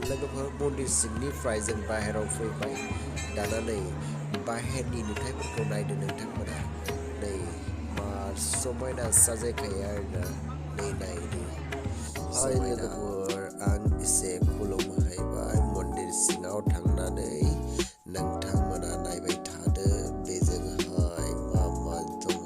लोगोफोर मन्दिर सिंनिफ्राय जों बाहेराव फैबाय दाना नै बाहेरनि नुथायफोरखौ नायदो नोंथांमोना नै मार समायना साजायखायो आरोना नै नायदो लोगोफोर आं एसे खुलुमहैबाय मन्दिर सिङाव थांनानै नोंथांमोना नायबाय थादो बेजोंहाय मा मा दङ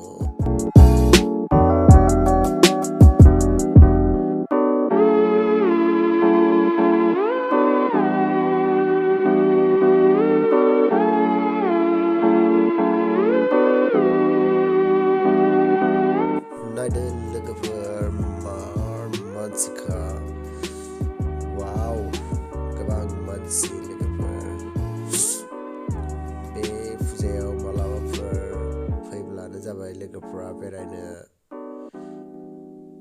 नायदो लोगोफोर मार मानसिखा वाव गोबां मानसि लोगोफोर बे फुजायाव मालाबाफोर फैब्लानो जाबाय लोगोफोरा बेरायनो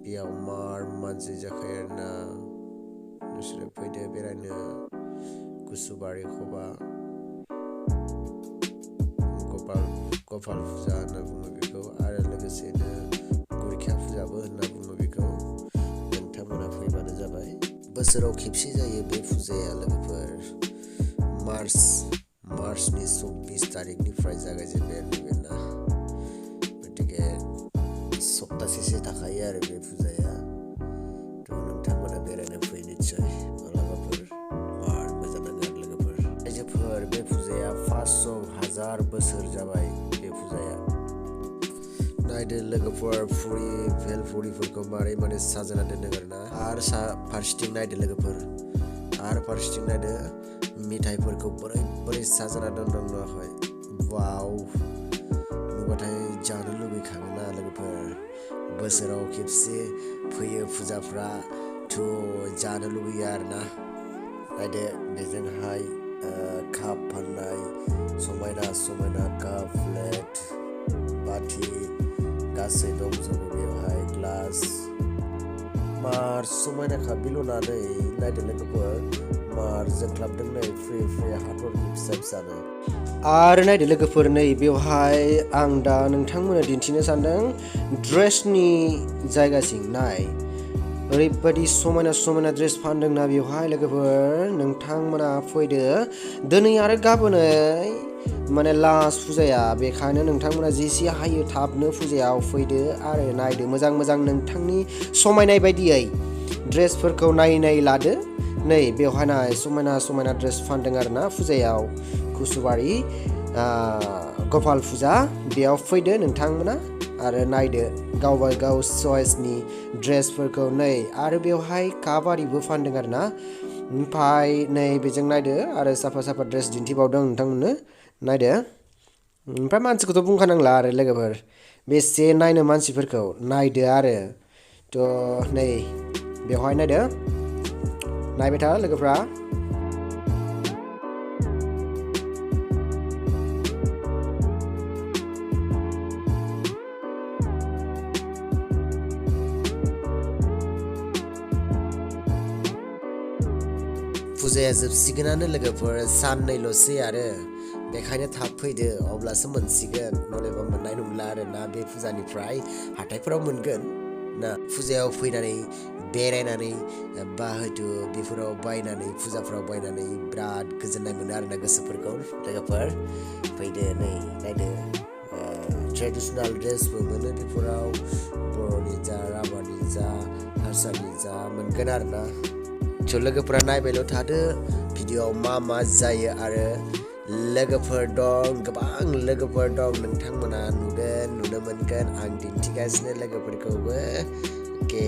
बेयाव मार मानसि जाखायो आरोना नोंसोरो फैदो बेरायनो कुसुबारि खबा गपाल फुजा होनना बुङो बेखौ आरो लोगोसेनो फुजाबो होनना बुङो बेखौ नोंथांमोना फैबानो जाबाय बोसोराव खेबसे जायो बे फुजाया लोगोफोर मार्चनि 24 तारिखनिफ्राय जागायजेननाय आरोना गतिके सप्तासेसो थाखायो आरो बे फुजाया थ' नोंथांमोना बेरायनो फै निस्सय मालाबाफोर मार मोजां नाङो आरो लोगोफोर रायजोफोर बे फुजाया 500,000 बोसोर जाबाय बे फुजाया नायदो लोगोफोर भेलपुरिफोरखौ मारै साजायना दोनदों आरोना आरो फारसेथिं नायदो लोगोफोर आरो फारसेथिं नायदो मिथाइफोरखौ बोरै साजायना दोनदों वाव नुबाथाय जानो लुबैखाङोना लोगोफोर बोसोराव खेबसे फैयो फुजाफ्रा थ' जानो लुबैयो आरोना नायदो बेजोंहाय काप फाननाय समायना काप प्लेट बाथि गासै दंजोबो बेवहाय ग्लास मार समायनाखा बेल'नानै नायदो लोगोफोर मार जोंख्लाबदों नै फ्रि हाथरखि फिसानो आरो नायदो लोगोफोर नै बेवहाय आं दा नोंथांमोननो दिन्थिनो सानदों ड्रेसनि जायगासिम नाय ओरैबायदि समायना ड्रेस फानदोंना बेवहाय लोगोफोर नोंथांमोना फैदो दिनै आरो गाबोनै लास्ट फुजाया बेखायनो नोंथांमोना जेसे हायो थाबनो फुजायाव फैदो आरो नायदो मोजां नोंथांनि समायनाय बायदियै ड्रेसफोरखौ नायै लादो नै बेवहाय नाय समायना ड्रेस फानदों आरोना फुजायाव कुसुबारि गपाल फुजा बेयाव फैदो नोंथांमोना आरो नायदो गावबा गाव चइसनि ड्रेसफोरखौ नै आरो बेवहाय काबारिबो फानदों आरोना ओमफ्राय नै बेजों नायदो आरो साफा ड्रेस दिन्थिबावदों नोंथांमोननो नायदो ओमफ्राय मानसिखौथ' बुंखानांला आरो लोगोफोर बेसे नायनो मानसिफोरखौ नायदो आरो थ' नै बेवहाय नायदो नायबाय था लोगोफ्रा फुजाया जोबसिगोनानो लोगोफोर साननैल'सै आरो बेखायनो थाब फैदो अब्लासो मोनसिगोन नलेबा मोननाय नंला आरोना बे फुजानिफ्राय हाथायफोराव मोनगोन ना फुजायाव फैनानै बेरायनानै बा हयथ' बेफोराव बायनानै फुजाफोराव बायनानै बिराद गोजोननाय मोनो आरोना गोसोफोरखौ लोगोफोर फैदो नै नायदो ट्रेडिसनेल ड्रेसबो मोनो बेफोराव बर'नि जा राभानि जा हारसानि जा मोनगोन आरोना थ' लोगोफोरा नायबायल' थादो भिडिअ'आव मा जायो आरो लोगोफोर दं गोबां लोगोफोर दं नोंथांमोना नुनो मोनगोन आं दिन्थिगासिनो लोगोफोरखौबो अके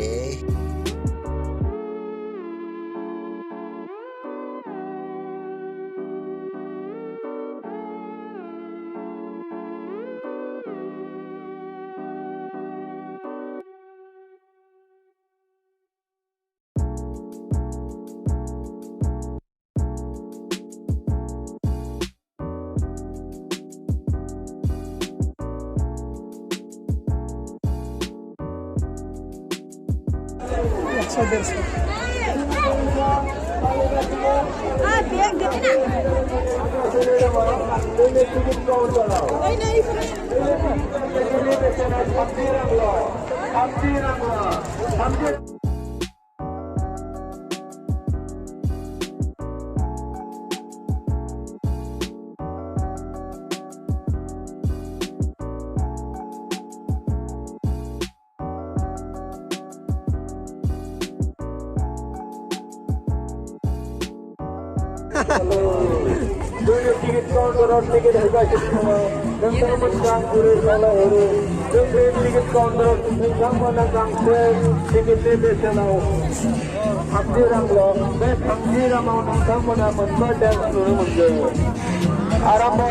नहीं tiket counter tiket harga semua dan teman-teman kurir salah hari tiket counter tentang mana kangkung tiket beselau hamdirang lo bes hamdirang mau tentang mana menbadan seluruh menjauh aramba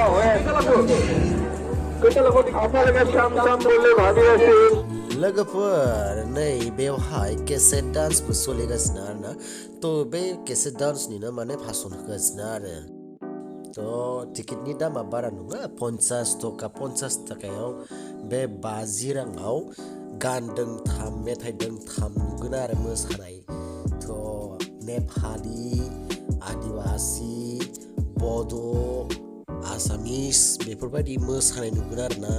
kita lagu apa lagi sam boleh bhagi ase Lagapur nei bewhai cassette dance busolega snarna to be cassette dance ni na mane phason ka snare to ticket ni dama bara nunga 50 toka 50 takayau be bazirangau gandeng tham methai deng tham nugunar mosanai to Nepali Adivasi Bodo Assamese beforbadi mosanai nugunar na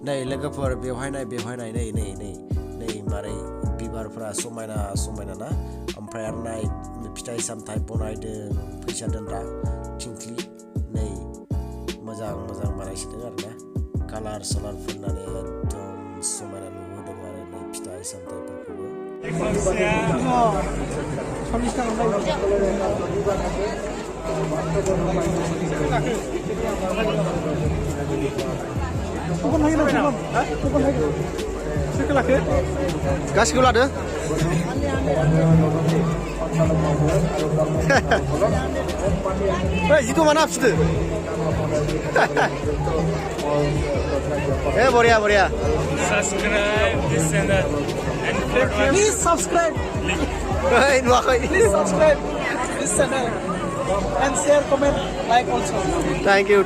Nei lagapur bewhai nai nei marai bibarfra somaina na omprai arnai pitai samthai bonai de phaisa donra tingkli nei mojang barai sideng arna color solar furnane ekdom somaina nuhudong are nei pitai samthai porkobo Gas gula ada? Hei, itu mana abis itu? Boria. Subscribe this channel and Please subscribe. Please subscribe this channel and share, comment, like also. Thank you.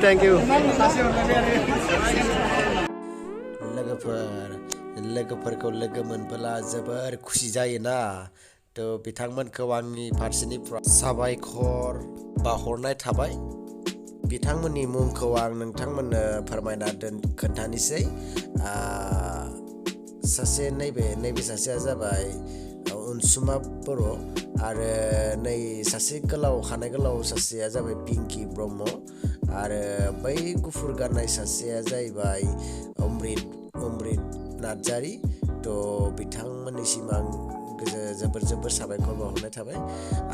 लोगोफोरखौ लोगो मोनबोला जोबोर खुसि जायोना तो बिथांमोनखौ आंनि फारसेनिफ्राय साबायखर बावहरनाय थाबाय बिथांमोननि मुंखौ आं नोंथांमोननो फोरमायना खोन्थानोसै सासे नैबे सासेया जाबाय अनसुमा बर' आरो नै सासे खानाय गोलाव सासेया जाबाय पिंकि ब्रह्म आरो बै गुफुर गाननाय सासेया जाहैबाय अमृत नार्जारी तो बिथांमोननिसिम आं जोबोर साबायखर बावहरनाय थाबाय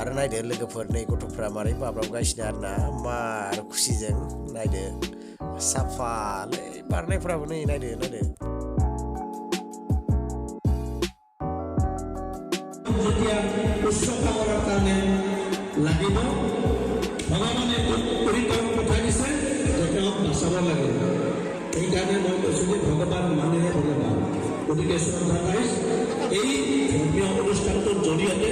आरो नायदो लोगोफोर नै गथ'फ्रा मारै बाब्राबगासिनो आरोना मार खुसिजों नायदो साफालै बारनायफ्राबो नै नायदो যেতিয়া উৎসৰ্গ কৰাৰ কাৰণে লাগিব ভগৱানে পৰিত্ৰাণ পঠাইছে তেওঁক নাচাব লাগে এইকাৰণে মই কৈছোঁ যে ভগৱান মানেহে ভগৱান গতিকে শ্ৰদ্ধা গাইজ এই ধৰ্মীয় অনুষ্ঠানটোৰ জৰিয়তে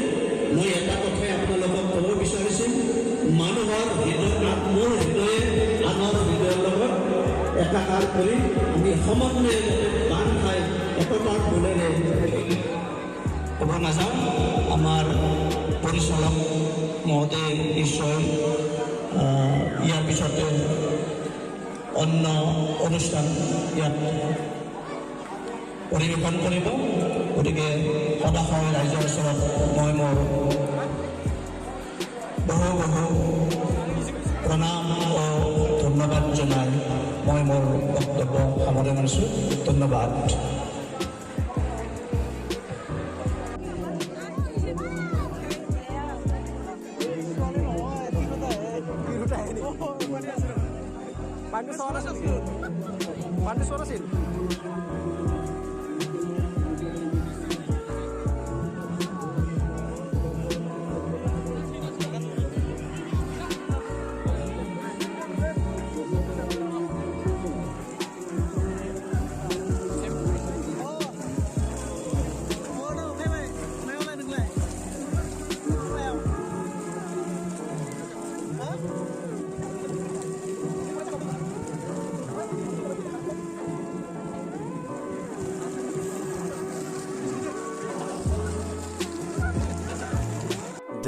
মই এটা কথাই আপোনালোকক ক'ব বিচাৰিছোঁ মানুহৰ মোৰ হৃদয়ে আনৰ হৃদয়ৰ লগত একাকাৰ কৰি আমি সমন্বয়ে বান খাই একতাৰ বলেৰে ক'ব নাযাওঁ আমাৰ পৰিচালক মহোদয় নিশ্চয় ইয়াৰ পিছতে অন্য অনুষ্ঠান ইয়াত পৰিৱেশন কৰিব গতিকে সদাশয় ৰাইজৰ ওচৰত মই মোৰ বহু প্ৰণাম ও ধন্যবাদ জনাই মই মোৰ বক্তব্য সামৰণি মাৰিছোঁ ধন্যবাদ Pandu suara sih.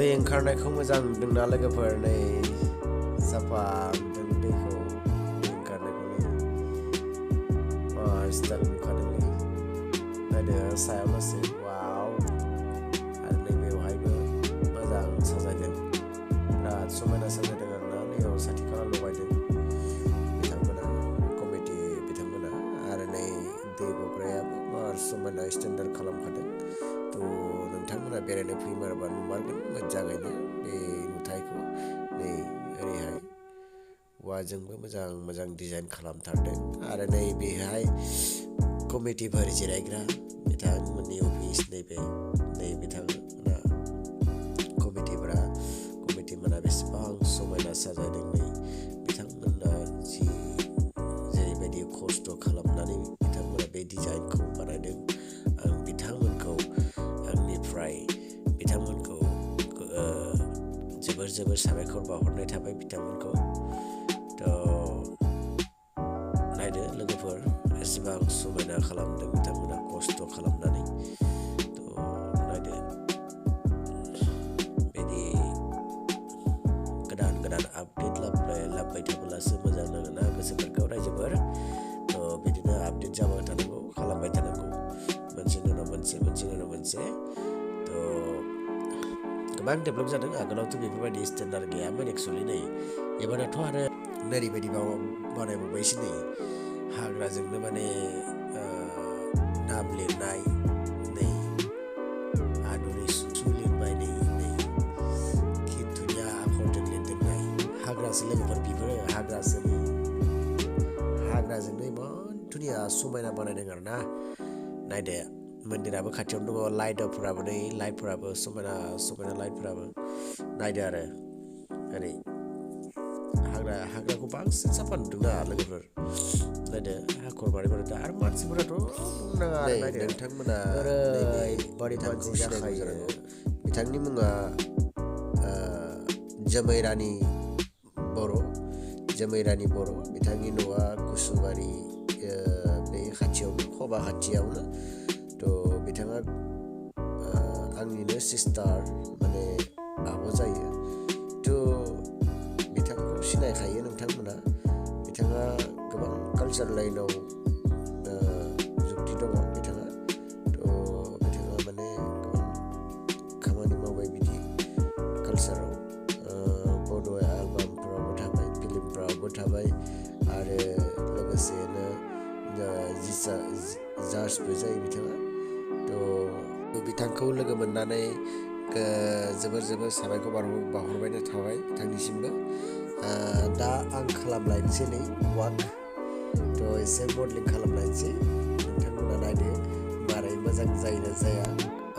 दै ओंखारनायखौ मोजां नुदोंना लोगोफोर नै साफा नुदों दैखौ ओंखारनायखौ स्टाइल नुखादों नै नायदो सायाव लासै वाव आरो नै बेवहायबो मोजां साजायदों बिराद समायना साजायदों आरोना नैयाव साथि खाला लगायदों बिथांमोना कमिटि बिथांमोना आरो नै दै गग्रायाबो मार समायना स्टेन्डार्ड खालामखादों थ' नोंथांमोना बेरायनो फैमारबा नुमारगोन मोजाङैनो बे नुथायखौ नै ओरैहाय औवाजोंबो मोजां मोजां डिजाइन खालामथारदों आरो नै बेहाय कमिटिफोर जिरायग्रा बिथांमोननि अफिस नैबे नै बिथांमोना कमिटिमोना बेसेबां समायना साजायदों नै बिथांमोना जेरैबायदि खस्थ' खालामनानै बिथांमोना बे डिजाइनखौ बानायदों आं बिथांमोनखौ आंनिफ्राय बिथांमोनखौ जोबोर साबायखर बावहरनाय थाबाय बिथांमोनखौ नायदो लोगोफोर एसेबां समायना खालामदों बिथांमोना खस्थ' खालामनानै नायदो बिदि गोदान आपडेट लाबोबाय थाब्लासो मोजां नाङोना गोसोफोरखौ रायजोफोर बिदिनो आपडेट जाबाय थानांगौ खालामबाय थानांगौ मोनसेनि उनाव मोनसे गोबां डेभेलप जादों आगोलावथ' बेफोरबायदि स्टेन्डार्ड गैयामोन एक्सुवेलि नै एबाराथ' आरो ओरैबायदि बानायबावबायसो नै हाग्राजोंनो माने नाम लिरनाय नै आदुनि सुसु लिरबाय नै कि धुनिया आखरजों लिरदेरनाय हाग्रासो लोगोफोर बेफोरो हाग्राजोंनो इमान धुनिया समायना बानायदों आरोना नायदो मन्दिराबो खाथियावनो दङ लाइटफोराबो समायना लाइटफोराबो नायदो आरो ओरै हाग्राखौ बांसिन साफा नुदोंना लोगोफोर नायदो हाखर बारिफोर आरो मानसिफोराथ' बुंनाङा नोंथांमोना ओरैबादि मानसि जाखायो बिथांनि मुङा जोमै रानि बर' बिथांनि न'आ कुसुबारि बे खाथियावनो खबा खाथियावनो थ' बिथाङा आंनिनो सिस्टार माने आब' जायो थ' बिथांखौ सिनायखायो नोंथांमोना बिथाङा गोबां कालचार लाइनाव जुक्ति दङ बिथाङा माने गोबां खामानि मावबाय बिदि कालचाराव बड' एलबामफोरावबो थाबाय फिल्मफोरावबो थाबाय आरो लोगोसेनो जाजबो जायो बिथाङा थ' बिथांखौ लोगो मोननानै जोबोर साबायखर बावहरबाय थाबाय बिथांनिसिमबो दा आं खालामलायनोसै नै वाक थ' एसे मडेलिं खालामलायनोसै नोंथांमोना नायदो मारै मोजां जायोना जाया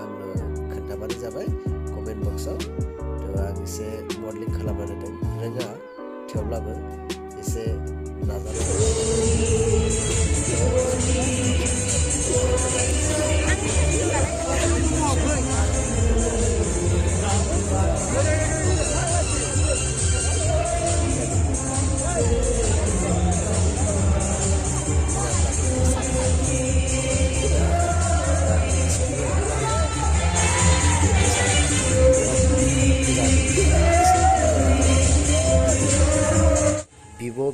आंनो खोन्थाबानो जाबाय कमेन्ट बक्सआव थ' आं एसे मडेलिं खालामनो रोङा थेवब्लाबो एसे नाजानाय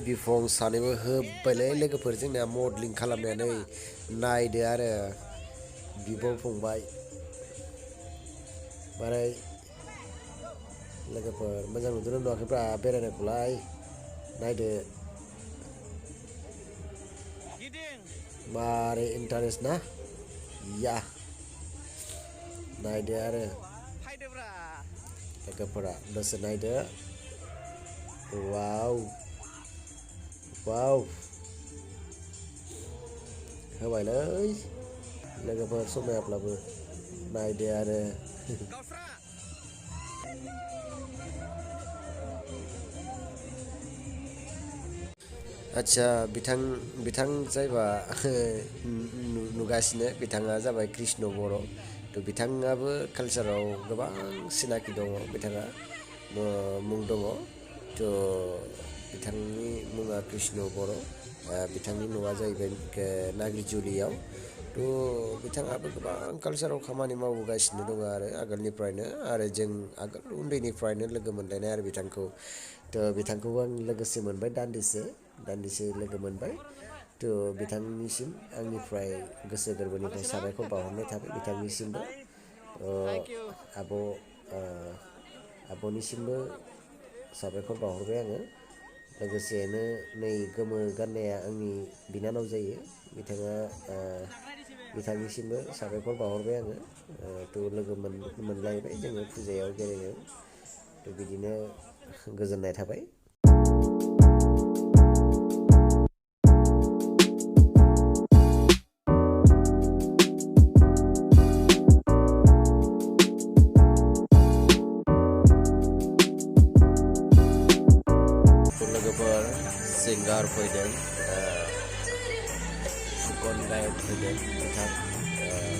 बिफं सानैबो होबायलै लोगोफोर जोंना मडेलिं खालामनानै नायदो आरो बिब' फंबाय मारै लोगोफोर मोजां नुदोंना नुवाखैब्रा बेरायनायखौलाय नायदो मारै इन्टारेस्ट ना या नायदो आरो लोगोफोरा दसे नायदो वाव होबायलै लोगोफोर समायाब्लाबो नायदो आरो आच्छा बिथां जायबा नुगासिनो बिथाङा जाबाय कृष्ण बर' थ' बिथाङाबो कालचाराव गोबां सिनाखि दङ बिथाङा मुं दङ थ' बिथांनि मुङा कृष्ण बर' बिथांनि न'आ जाहैबाय नाग्रिजुलियाव थ' बिथाङाबो गोबां कालचाराव खामानि मावबोगासिनो दङ आरो आगोलनिफ्रायनो आरो जों आगोल उन्दैनिफ्रायनो लोगो मोनलायनाय आरो बिथांखौ थ' बिथांखौबो आं लोगोसे मोनबाय दान्दिसे लोगो मोनबाय थ' बिथांनिसिम आंनिफ्राय गोसो गोरबोनिफ्राय साबायखर बावहरनाय थाबाय बिथांनिसिमबो आब' आब'निसिमबो साबायखर बावहरबाय आङो लोगोसेनो नै गोमो गाननाया आंनि बिनानाव जायो बिथांनिसिमबो साबायखर बावहरबाय आङो थ' लोगो मोनलायबाय जोङो फुजायाव बेरायनो थ' बिदिनो गोजोननाय थाबाय लोगोफोर सिंगार फैदों फुकन गायक फैदों बिथां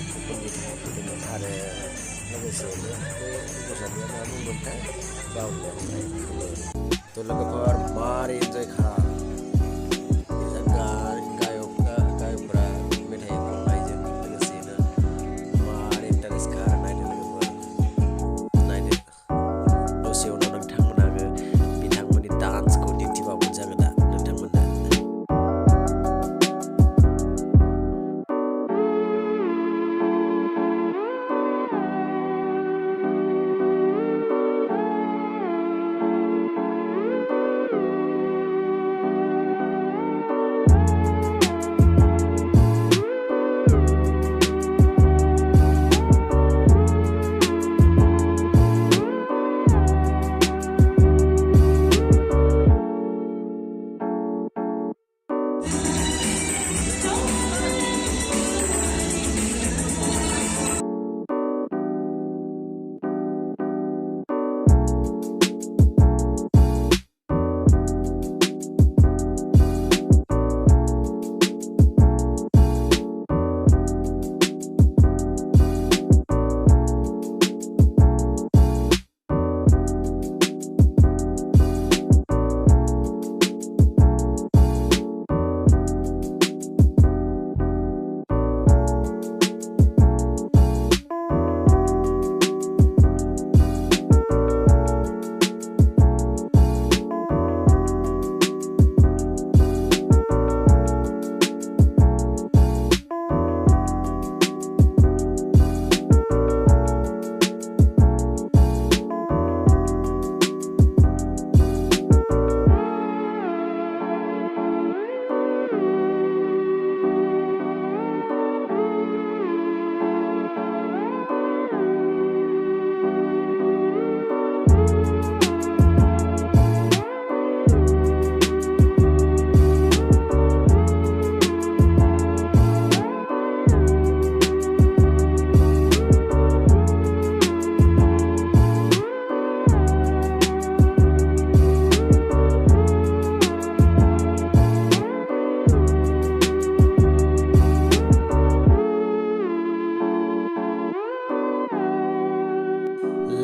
फुकन बिथाङा फैदोंमोन आरो लोगोसेनो बे गथ'सानिया मा बुंदोंथाय बावबाय थ' लोगोफोर मारै इन्जय गायकफ्रा मेथाइ खननायजों लोगोसेनो मारै इन्टारेस्ट नायदो लोगोफोर नायदो दसे उनाव नोंथांमोना आङो बिथांमोननि डान्सखौ दिन्थिबावगोन जागोन दा नोंथांमोननो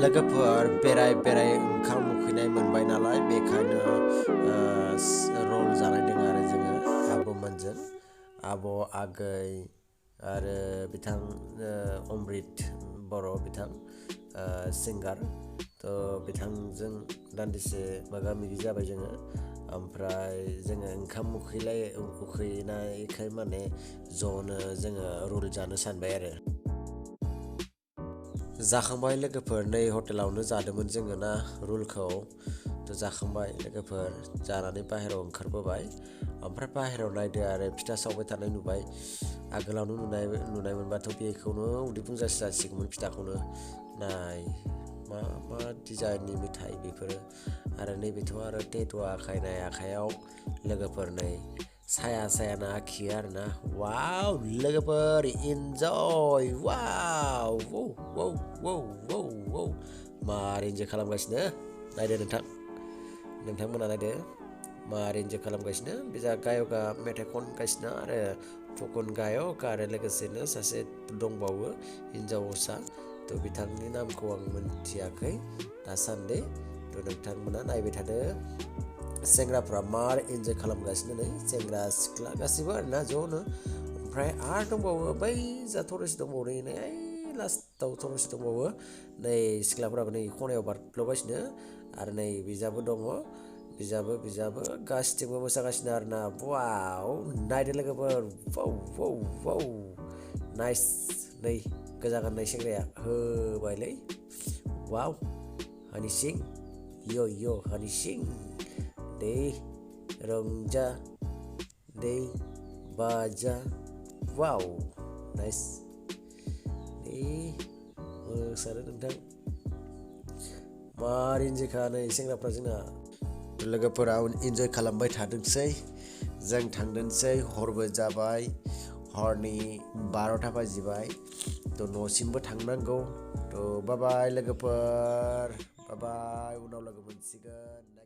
लोगोफोर बेराय ओंखाम उखैनाय मोनबाय नालाय बेखायनो रल जानायदों आरो जोङो आब'मोनजों आब' आगै आरो बिथां अमृत बर' बिथां सिंगार थ' बिथांजों दान्दिसे मोगा मोगि जाबाय जोङो ओमफ्राय जोङो ओंखाम उखैनायखाय माने ज'नो जोङो रल जानो सानबाय आरो जाखांबाय लोगोफोर नै हटेलावनो जादोंमोन जोङो ना रुलखौ थ' जाखांबाय लोगोफोर जानानै बाहेरायाव ओंखारबोबाय ओमफ्राय बाहेरायाव नायदो आरो फिथा सावबाय थानाय नुबाय आगोलावनो नुनाय मोनबाथ' बेखौनो उदै बुंजासे जासिगौमोन फिथाखौनो नाय मा डिजाइननि मेथाइ बेफोरो आरो नैबेथ' आरो टेटु आखायाव लोगोफोर नै साया आखियो आरोना वाव लोगोफोर इन्जय वाव मारै इन्जय खालामगासिनो नायदो नोंथांमोना नायदो मारै इन्जय खालामगासिनो बिजा गायकआ मेथाइ खनगासिनो आरो फुकन गायक आरो लोगोसेनो सासे दंबावो हिन्जावसा थ' बिथांनि नामखौ आं मोनथियाखै दासान्दि थ' नोंथांमोना नायबाय थादो सेंग्राफ्रा मार इन्जय खालामगासिनो नै सेंग्रा सिख्ला गासिबो आरोना ज'नो ओमफ्राय आरो दंबावो बै जा थरस दंबावो नै लास्टाव थरस दंबावो नै सिख्लाफोराबो नै खनायाव बारख्ल'गासिनो आरो नै बिजाबो दङ बिजाबो गासिथिंबो मोसागासिनो आरोना वाव नायदो लोगोफोर वाव नाइस नै गोजा गाननाय सेंग्राया होबायलै वाव हानि सिं यो हानि सिं दे रंजा दे बाजा वाव नाइस दे मोसानो नोंथां मार इन्जय खालामो सेंग्राफ्रा जोंना लोगोफोरा इन्जय खालामबाय थादोंसै जों थांदोंसै हरबो जाबाय हरनि 12टा बाजिबाय थ' न'सिमबो थांनांगौ थ' बाय बाय लोगोफोर बाय बाय उनाव लोगो मोनसिगोन